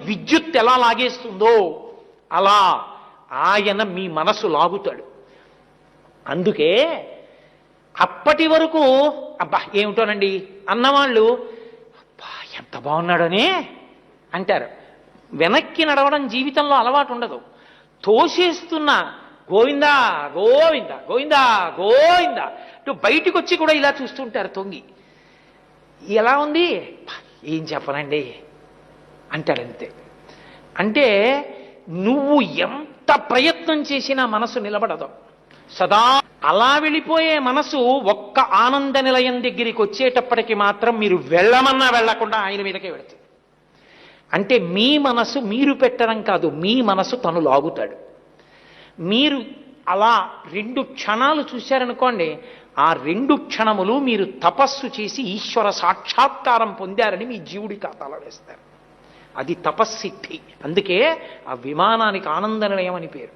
విద్యుత్ ఎలా లాగేస్తుందో అలా ఆయన మీ మనసు లాగుతాడు. అందుకే అప్పటి వరకు అబ్బా ఏమిటోనండి అన్నవాళ్ళు అబ్బా ఎంత బాగున్నాడనే అంటారు. వెనక్కి నడవడం జీవితంలో అలవాటు ఉండదు. తోసేస్తున్న గోవిందా గోవింద గోవిందా గోవింద అంటూ బయటికి వచ్చి కూడా ఇలా చూస్తుంటారు తొంగి. ఎలా ఉంది ఏం చెప్పనండి అంటాడంతే. అంటే నువ్వు ఎంత ప్రయత్నం చేసినా మనసు నిలబడదు. సదా అలా వెళ్ళిపోయే మనసు ఒక్క ఆనంద నిలయం దగ్గరికి వచ్చేటప్పటికి మాత్రం మీరు వెళ్ళమన్నా వెళ్లకుండా ఆయన మీదకే వెళుతుంది. అంటే మీ మనసు మీరు పెట్టడం కాదు, మీ మనసు తను లాగుతాడు. మీరు అలా 2 క్షణాలు చూశారనుకోండి, ఆ 2 క్షణములు మీరు తపస్సు చేసి ఈశ్వర సాక్షాత్కారం పొందారని మీ జీవుడి ఖాతాలో వేస్తారు. అది తపస్సిద్ధి. అందుకే ఆ విమానానికి ఆనంద నిలయం అని పేరు.